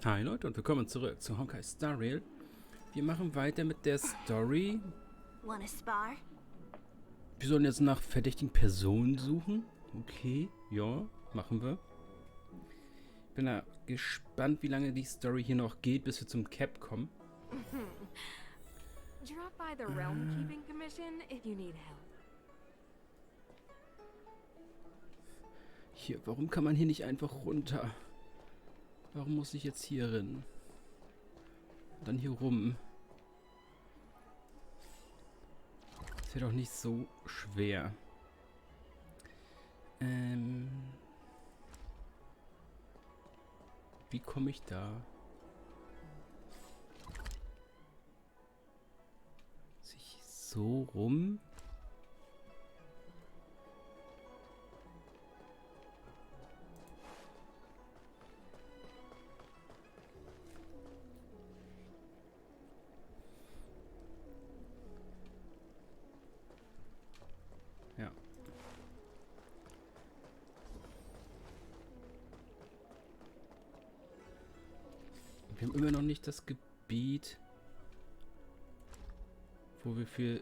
Hi Leute und willkommen zurück zu Honkai Star Rail. Wir machen weiter mit der Story. Wanna spar? Wir sollen jetzt nach verdächtigen Personen suchen. Okay, ja, machen wir. Bin da gespannt, wie lange die Story hier noch geht, bis wir zum Cap kommen. Drop by the Realm Keeping Commission if you need help. Hier, warum kann man hier nicht einfach runter? Warum muss ich jetzt hier rein? Dann hier rum. Das wäre doch nicht so schwer. Wie komme ich da? Sich so rum? Ja. Wir haben immer noch nicht das Gebiet, wo wir für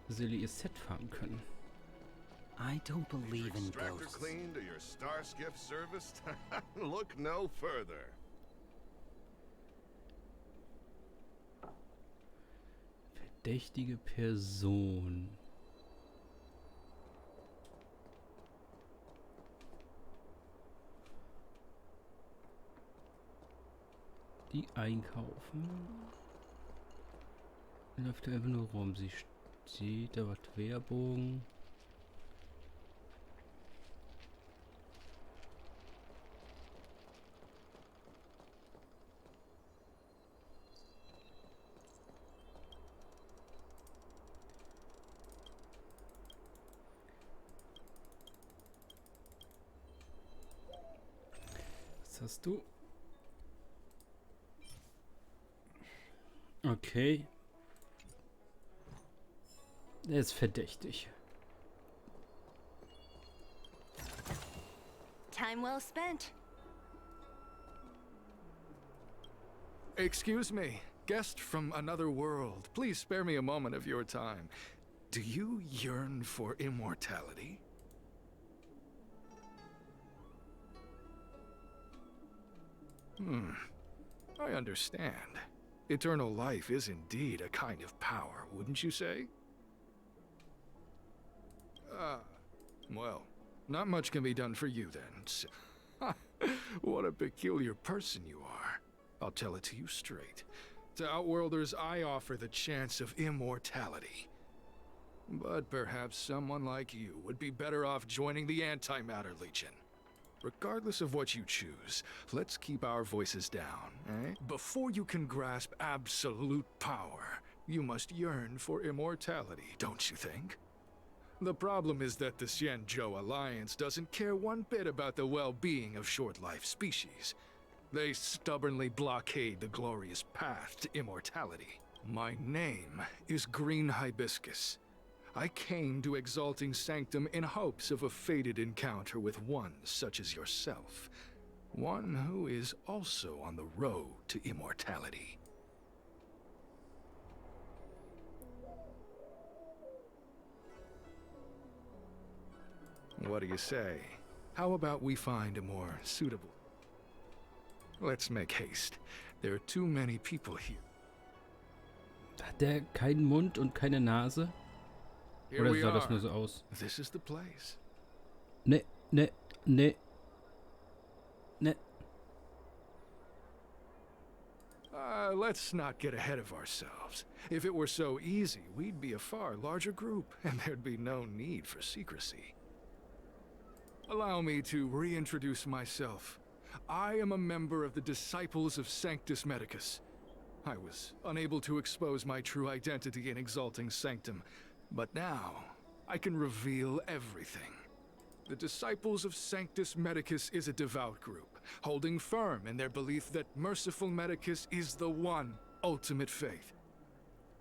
Silly ihr Set fahren können. I don't believe in Extractor ghosts. clean to your star skiff service? Look no further. Verdächtige Person. Die einkaufen. Läuft einfach nur rum. Sie steht, da war Werbung. Was hast du? Okay. Er ist verdächtig. Time well spent. Excuse me, guest from another world. Please spare me a moment of your time. Do you yearn for immortality? I understand. Eternal life is indeed a kind of power, wouldn't you say? Well, not much can be done for you then. What a peculiar person you are. I'll tell it to you straight. To Outworlders, I offer the chance of immortality. But perhaps someone like you would be better off joining the Antimatter Legion. Regardless of what you choose, let's keep our voices down, eh? Before you can grasp absolute power, you must yearn for immortality, don't you think? The problem is that the Xianzhou Alliance doesn't care one bit about the well-being of short-life species. They stubbornly blockade the glorious path to immortality. My name is Green Hibiscus. I came to Exalting Sanctum in hopes of a fated encounter with one such as yourself. One who is also on the road to immortality. What do you say? How about we find a more suitable... Let's make haste. There are too many people here. Hat der keinen Mund und keine Nase? Here Oder we sah das are. nur so aus? This is the place. Ne. Let's not get ahead of ourselves. If it were so easy, we'd be a far larger group, and there'd be no need for secrecy. Allow me to reintroduce myself. I am a member of the Disciples of Sanctus Medicus. I was unable to expose my true identity in Exalting Sanctum, but now I can reveal everything. The Disciples of Sanctus Medicus is a devout group, holding firm in their belief that merciful Medicus is the one ultimate faith.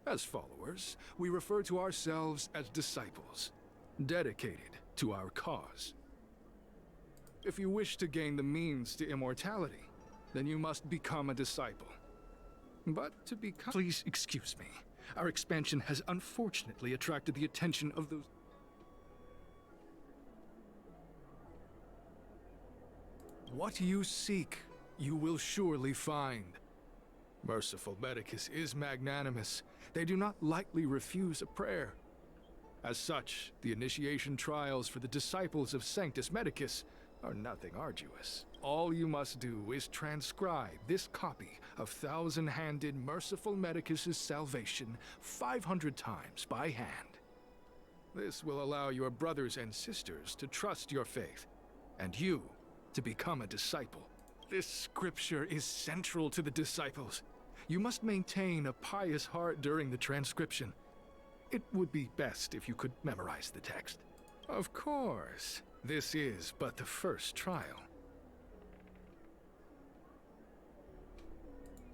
As followers, we refer to ourselves as disciples, dedicated to our cause. If you wish to gain the means to immortality, then you must become a disciple. But to become... Please excuse me. Our expansion has unfortunately attracted the attention of those... What you seek, you will surely find. Merciful Medicus is magnanimous. They do not lightly refuse a prayer. As such, the initiation trials for the disciples of Sanctus Medicus are nothing arduous. All you must do is transcribe this copy of thousand-handed Merciful Medicus's salvation 500 times by hand. This will allow your brothers and sisters to trust your faith, and you to become a disciple. This scripture is central to the disciples. You must maintain a pious heart during the transcription. It would be best if you could memorize the text. Of course, this is but the first trial.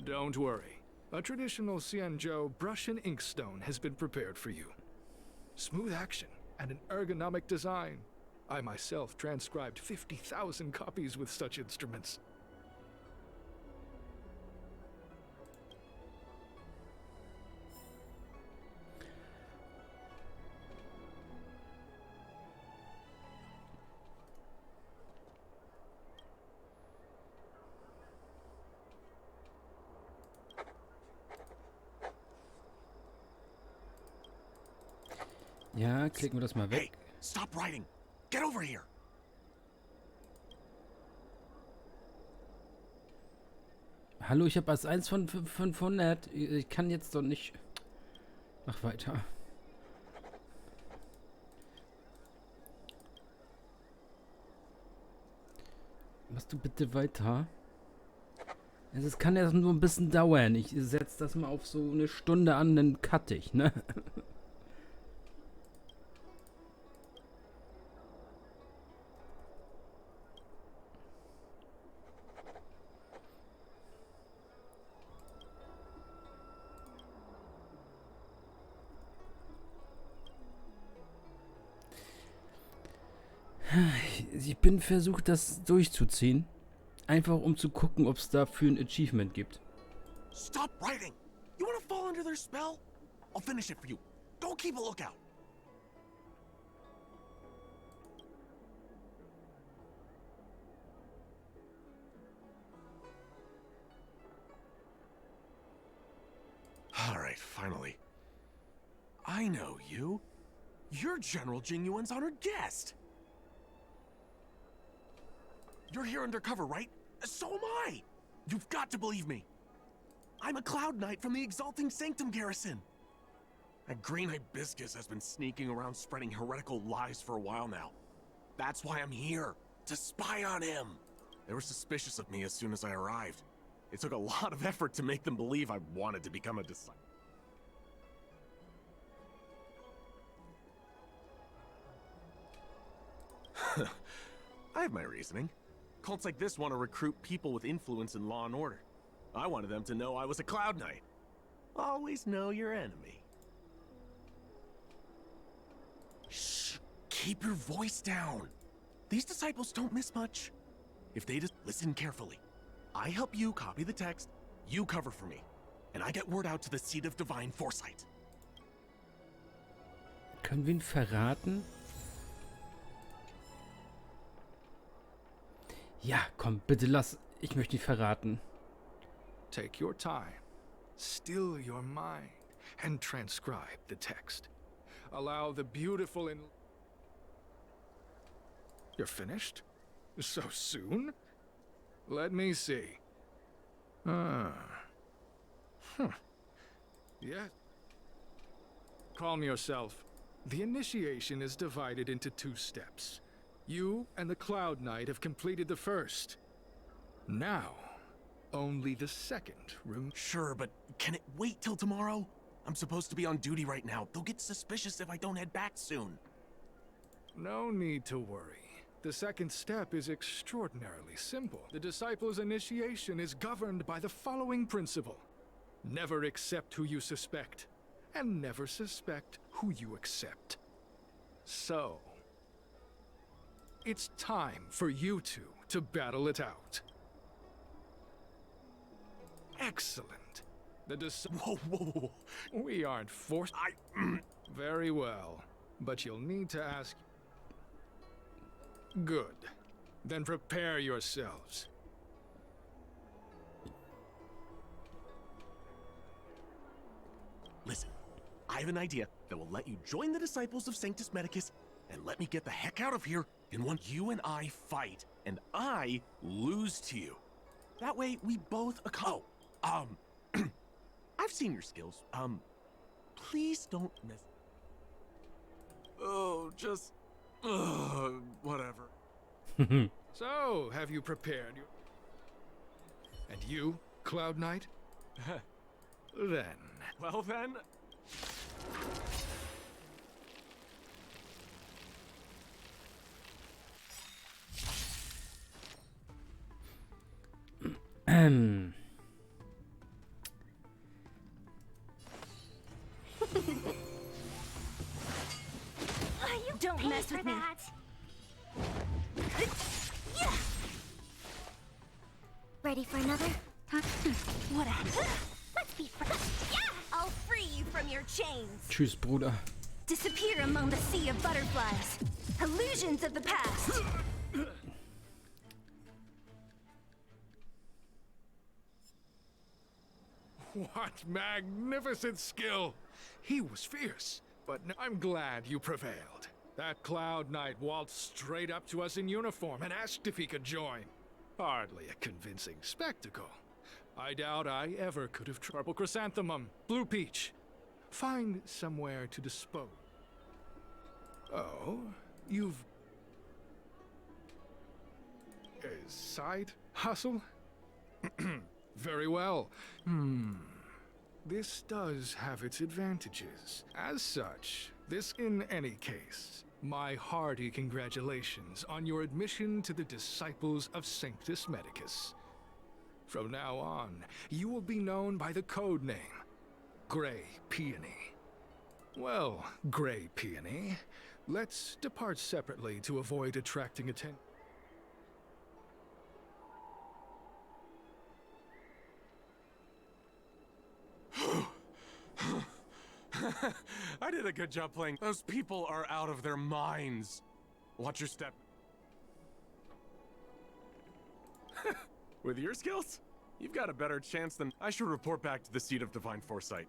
Don't worry. A traditional Xianzhou brush and inkstone has been prepared for you. Smooth action and an ergonomic design. I myself transcribed 50,000 copies with such instruments. Ja, klicken wir das mal Hey, weg. stop writing. Get over here. Hallo, ich habe als 1 von 500. Ich kann jetzt doch nicht... Mach weiter. Machst du bitte weiter? Also es kann ja nur ein bisschen dauern. Ich setze das mal auf so eine Stunde an, dann cutte ich, ne? Ich bin versucht, das durchzuziehen. Einfach um zu gucken, ob es dafür ein Achievement gibt. Stop writing. You want to fall under their spell? I'll finish it for you. Don't keep a lookout. All right, finally. I know you. You're General Jingyuan's honored guest. You're here undercover, right? So am I! You've got to believe me! I'm a Cloud Knight from the Exalting Sanctum Garrison! That green hibiscus has been sneaking around spreading heretical lies for a while now. That's why I'm here, to spy on him! They were suspicious of me as soon as I arrived. It took a lot of effort to make them believe I wanted to become a disciple. I have my reasoning. Cults like this want to recruit people with influence in law and order. I wanted them to know I was a Cloud Knight. Always know your enemy. Shh! Keep your voice down. These disciples don't miss much. If they just listen carefully. I help you copy the text, you cover for me. And I get word out to the Seat of Divine Foresight. Können wir ihn verraten? Ja, komm, bitte lass. Ich möchte ihn verraten. Take your time. Still your mind. And transcribe the text. Allow the beautiful and... You're finished? So soon? Let me see. Yeah. Calm yourself. The initiation is divided into 2 steps. You and the Cloud Knight have completed the first. Now, only the second room. Sure, but can it wait till tomorrow? I'm supposed to be on duty right now. They'll get suspicious if I don't head back soon. No need to worry. The second step is extraordinarily simple. The disciple's initiation is governed by the following principle. Never accept who you suspect, and never suspect who you accept. So... it's time for you two to battle it out. Excellent. Whoa, whoa, whoa. We aren't forced. Very well. But you'll need to ask. Good. Then prepare yourselves. Listen, I have an idea that will let you join the disciples of Sanctus Medicus and let me get the heck out of here in one. You and I fight, and I lose to you. That way, we both. I've seen your skills. Please don't miss. Oh, just. Whatever. So, have you prepared your... And you, Cloud Knight? Then. Well then. Don't mess with me. Ready for another? What a... Let's be friends. Yeah! I'll free you from your chains. Tschüss, Bruder. Disappear among the sea of butterflies. Illusions of the past. What magnificent skill! He was fierce, but I'm glad you prevailed. That Cloud Knight waltzed straight up to us in uniform and asked if he could join. Hardly a convincing spectacle. I doubt I ever could have Purple Chrysanthemum, Blue Peach. Find somewhere to dispose. Oh, you've... a side hustle? Very well. This does have its advantages. As such, in any case, my hearty congratulations on your admission to the Disciples of Sanctus Medicus. From now on, you will be known by the code name, Grey Peony. Well, Grey Peony, let's depart separately to avoid attracting attention. I did a good job playing. Those people are out of their minds. Watch your step. With your skills, you've got a better chance than... I should report back to the seat of divine foresight.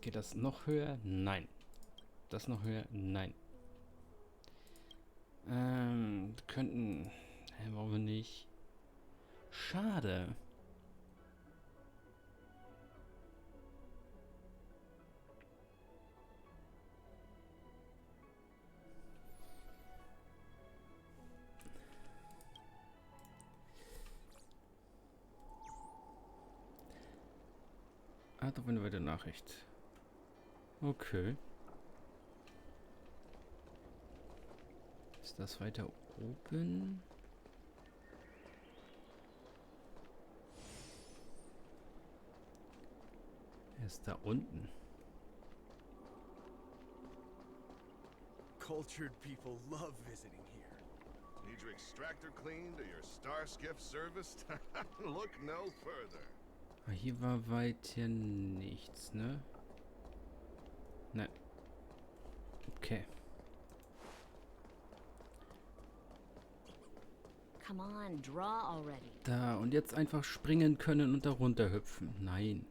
Geht das noch höher? Nein. Das noch höher? Nein. Könnten... warum nicht? Schade. Ah, doch eine weitere Nachricht. Okay. Ist das weiter oben? Er ist da unten. Cultured people love visiting here. Need your extractor cleaned or your star skiff serviced? Look no further. Ah, hier war weiter nichts, ne? Nein. Okay. Come on, draw already. Da, und jetzt einfach springen können und da runter hüpfen. Nein.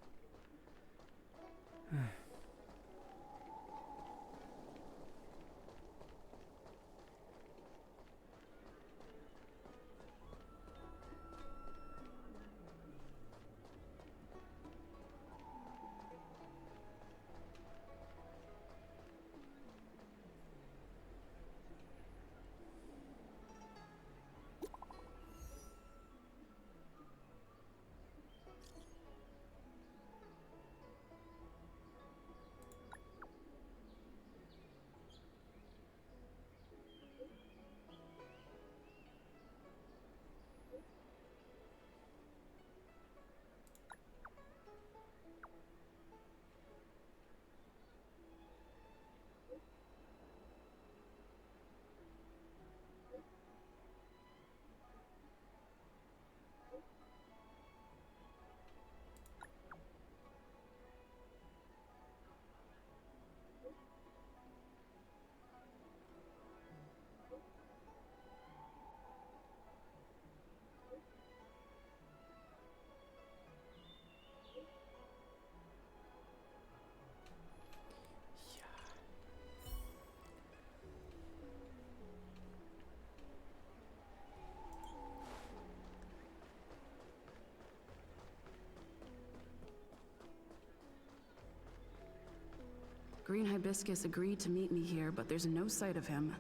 Green Hibiscus agreed to meet me here, but there's no sight of him.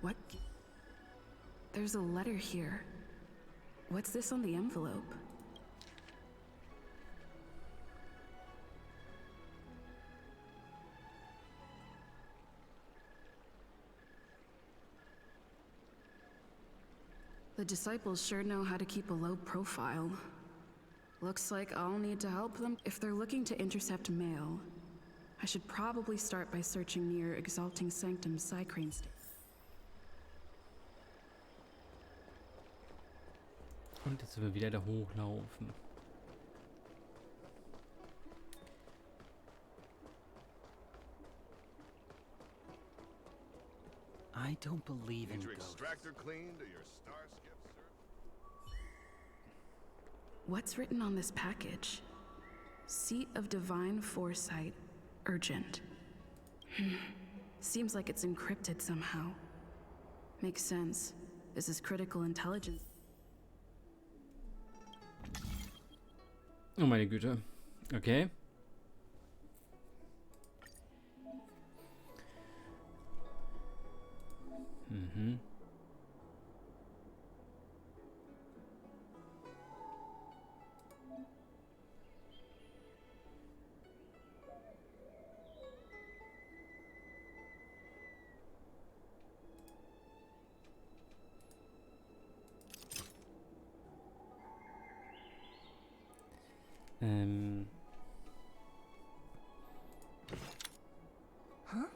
What? There's a letter here. What's this on the envelope? The disciples sure know how to keep a low profile. Looks like I'll need to help them. If they're looking to intercept mail, I should probably start by searching near Exalting Sanctum Psycrane State. Und jetzt sind wir wieder da hochlaufen. I don't believe in Need your ghosts. extractor cleaned or your star skiff serviced? What's written on this package? Seat of Divine Foresight, urgent. Seems like it's encrypted somehow. Makes sense. This is critical intelligence. Oh meine Güte. Okay. Mhm. Huh?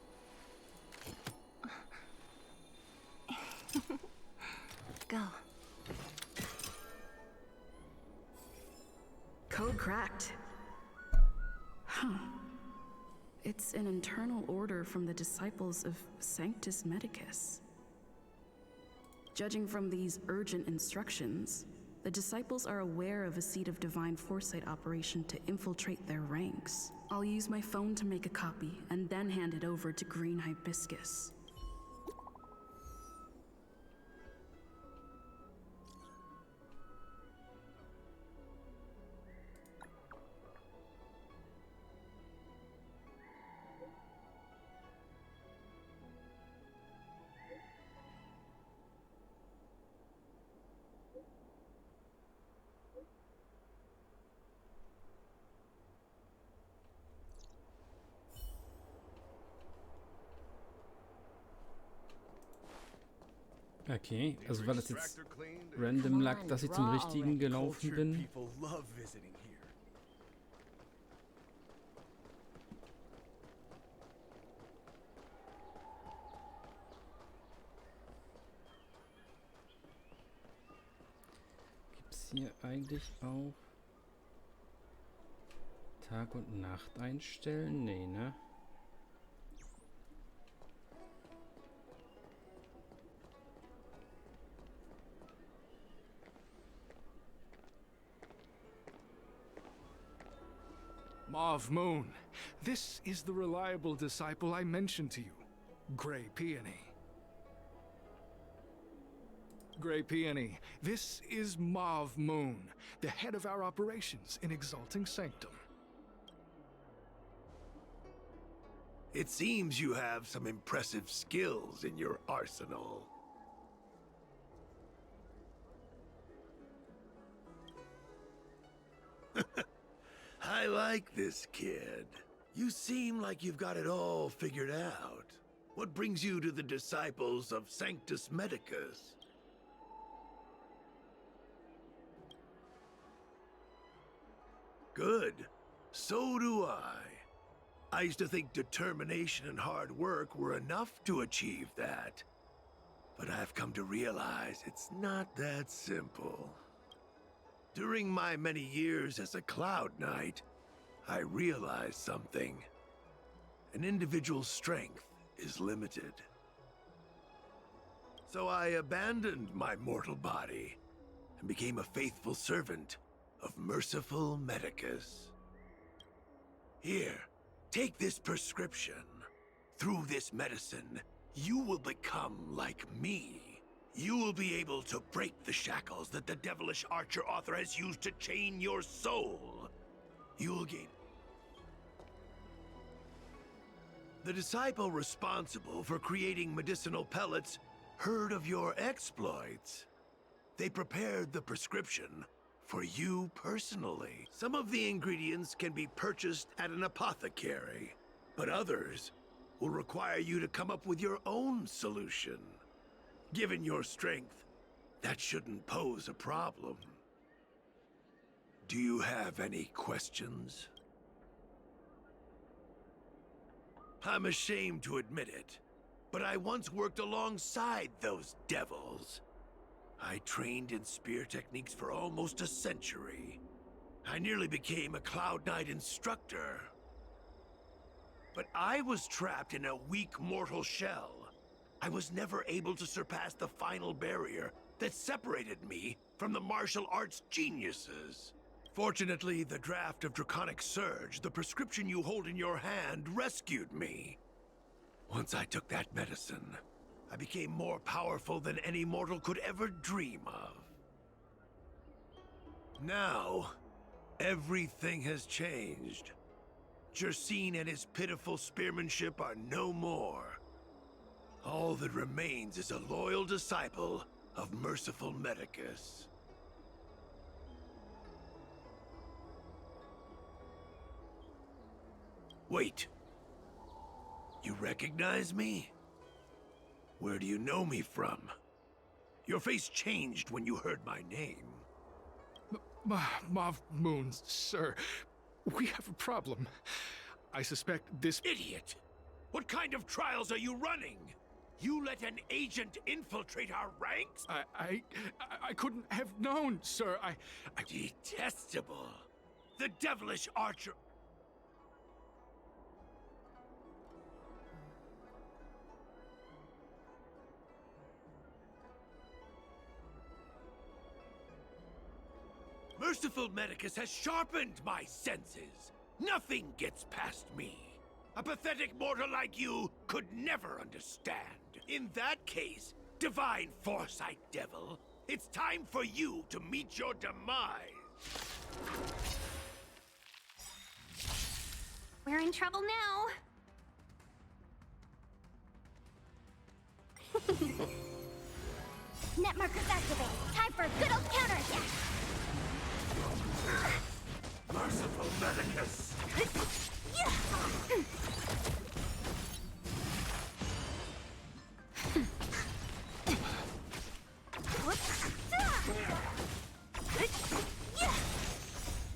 Go. Code cracked. Huh. It's an internal order from the disciples of Sanctus Medicus. Judging from these urgent instructions, the disciples are aware of a Seat of Divine Foresight operation to infiltrate their ranks. I'll use my phone to make a copy and then hand it over to Green Hibiscus. Okay, also war das jetzt random Luck, dass ich zum richtigen gelaufen bin. People love visiting here. Gibt's hier eigentlich auch Tag und Nacht einstellen? Nee, ne? Mauve Moon, this is the reliable disciple I mentioned to you, Grey Peony. Grey Peony, this is Mauve Moon, the head of our operations in Exalting Sanctum. It seems you have some impressive skills in your arsenal. I like this kid. You seem like you've got it all figured out. What brings you to the disciples of Sanctus Medicus? Good. So do I. I used to think determination and hard work were enough to achieve that. But I've come to realize it's not that simple. During my many years as a Cloud Knight, I realized something. An individual's strength is limited. So I abandoned my mortal body and became a faithful servant of merciful Medicus. Here, take this prescription. Through this medicine, you will become like me. You will be able to break the shackles that the devilish archer author has used to chain your soul. You will gain... The disciple responsible for creating medicinal pellets heard of your exploits. They prepared the prescription for you personally. Some of the ingredients can be purchased at an apothecary, but others will require you to come up with your own solution. Given your strength, that shouldn't pose a problem. Do you have any questions? I'm ashamed to admit it, but I once worked alongside those devils. I trained in spear techniques for almost a century. I nearly became a Cloud Knight instructor. But I was trapped in a weak mortal shell. I was never able to surpass the final barrier that separated me from the martial arts geniuses. Fortunately, the draft of Draconic Surge, the prescription you hold in your hand, rescued me. Once I took that medicine, I became more powerful than any mortal could ever dream of. Now, everything has changed. Jersine and his pitiful spearmanship are no more. All that remains is a loyal disciple of merciful Medicus. Wait. You recognize me? Where do you know me from? Your face changed when you heard my name. Mav Moon, sir. We have a problem. I suspect this— Idiot! What kind of trials are you running? You let an agent infiltrate our ranks? I couldn't have known, sir. I Detestable. The devilish archer— Merciful Medicus has sharpened my senses. Nothing gets past me. A pathetic mortal like you could never understand. In that case, divine foresight devil, it's time for you to meet your demise. We're in trouble now. Net markers activate. Time for a good old counterattack. Merciful Medicus!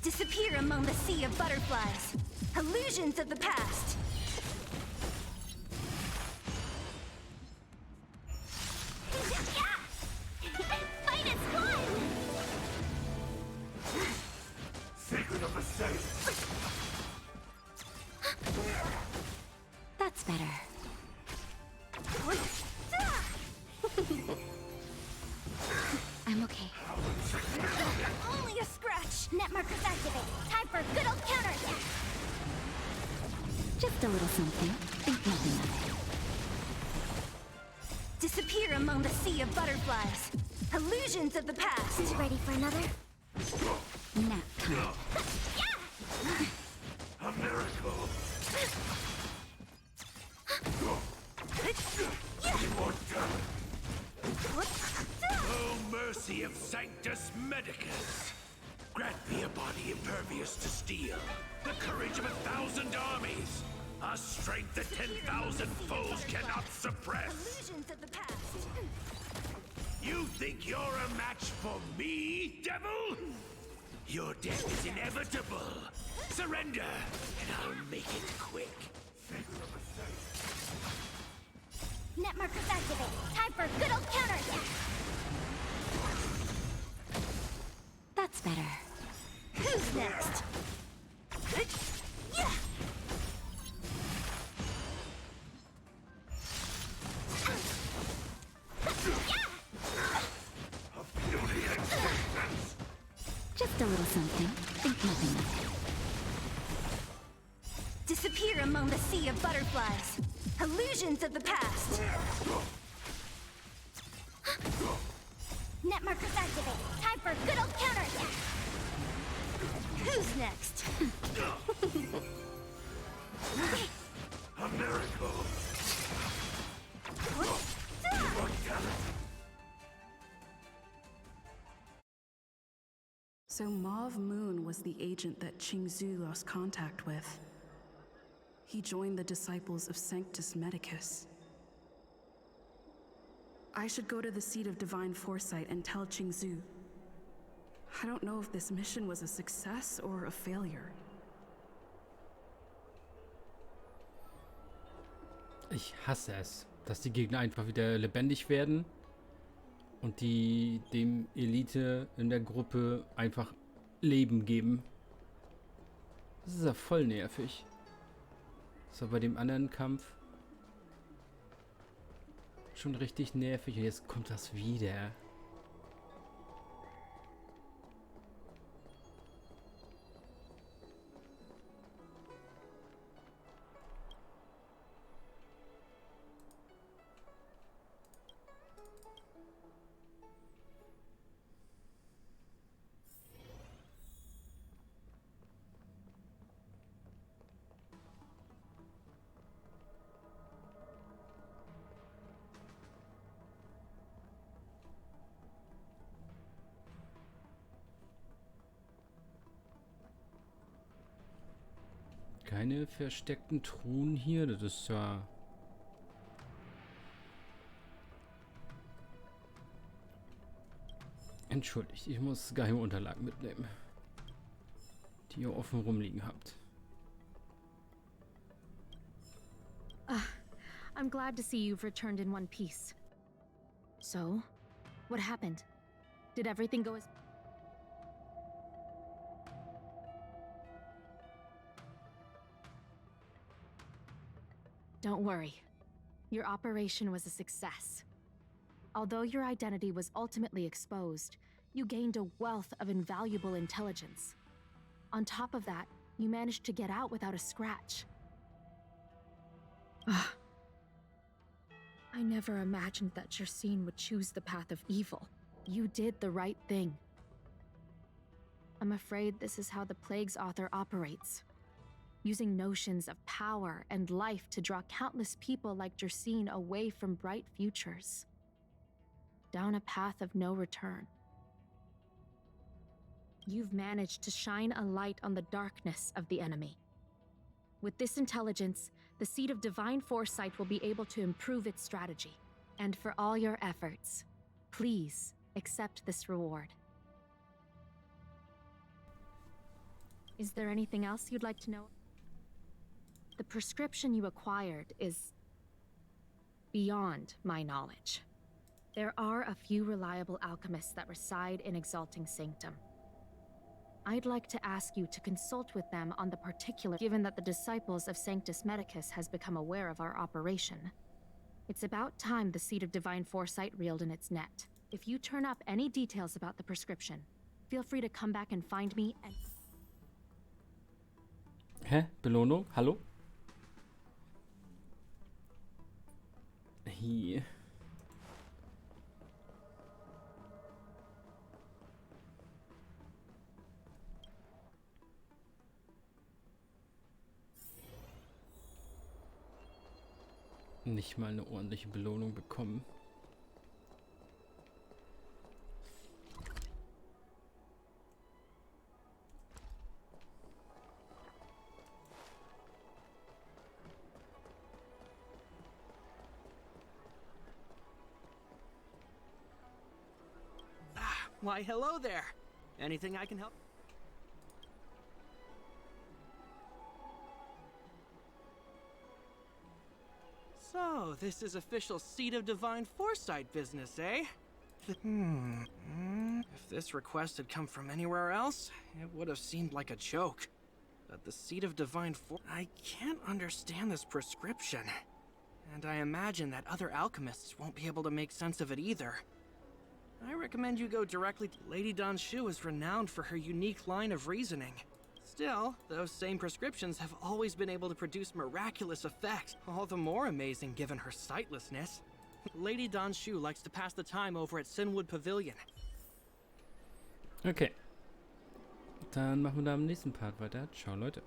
Disappear among the sea of butterflies. Illusions of the past. Fight is one! Secret of the saints! That's better. I'm okay. Only a scratch! Net markers activate. Time for a good old counterattack. Just a little something. Think nothing of it. Disappear among the sea of butterflies. Illusions of the past. Ready for another? Nap time. A miracle! Oh, mercy of Sanctus Medicus! Grant me a body impervious to steel, the courage of 1,000 armies, a strength that 10,000 foes cannot suppress! Illusions of the past. You think you're a match for me, devil? Your death is inevitable. Surrender, and I'll make it quick. Net markers activate. Time for a good old counterattack. That's better. Who's next? Just a little something. Think nothing of it. Disappear among the sea of butterflies. Illusions of the past. Net markers activate. Time for a good old counterattack. Who's next? A miracle! So Mauve Moon was the agent that Qingzhu lost contact with. He joined the disciples of Sanctus Medicus. I should go to the seat of divine foresight and tell Qingzhu. I don't know if this mission was a success or a failure. Ich hasse es, dass die Gegner einfach wieder lebendig werden und die dem Elite in der Gruppe einfach Leben geben. Das ist ja voll nervig. So, bei dem anderen Kampf schon richtig nervig und jetzt kommt das wieder. Keine versteckten Truhen hier, das ist ja... Entschuldigt, ich muss geheime Unterlagen mitnehmen, die ihr offen rumliegen habt. I'm glad to see you've returned in one piece. So, what happened? Did everything go as... Don't worry. Your operation was a success. Although your identity was ultimately exposed, you gained a wealth of invaluable intelligence. On top of that, you managed to get out without a scratch. I never imagined that Jersine would choose the path of evil. You did the right thing. I'm afraid this is how the Plague's author operates. Using notions of power and life to draw countless people like Jersine away from bright futures. Down a path of no return. You've managed to shine a light on the darkness of the enemy. With this intelligence, the Seed of Divine Foresight will be able to improve its strategy. And for all your efforts, please accept this reward. Is there anything else you'd like to know? The prescription you acquired is beyond my knowledge. There are a few reliable alchemists that reside in Exalting Sanctum. I'd like to ask you to consult with them on the particular, given that the disciples of Sanctus Medicus has become aware of our operation. It's about time the Seed of Divine Foresight reeled in its net. If you turn up any details about the prescription, feel free to come back and find me and... Hä? Belohnung? Hallo? Hier. Nicht mal eine ordentliche Belohnung bekommen. Why, hello there. Anything I can help? So, this is official Seed of Divine Foresight business, eh? If this request had come from anywhere else, it would have seemed like a joke. But the Seed of Divine I can't understand this prescription. And I imagine that other alchemists won't be able to make sense of it either. I recommend you go directly to... Lady Danshu is renowned for her unique line of reasoning. Still, those same prescriptions have always been able to produce miraculous effects, all the more amazing given her sightlessness. Lady Danshu likes to pass the time over at Sinwood Pavilion. Okay. Dann machen wir da im nächsten Part weiter. Ciao, Leute.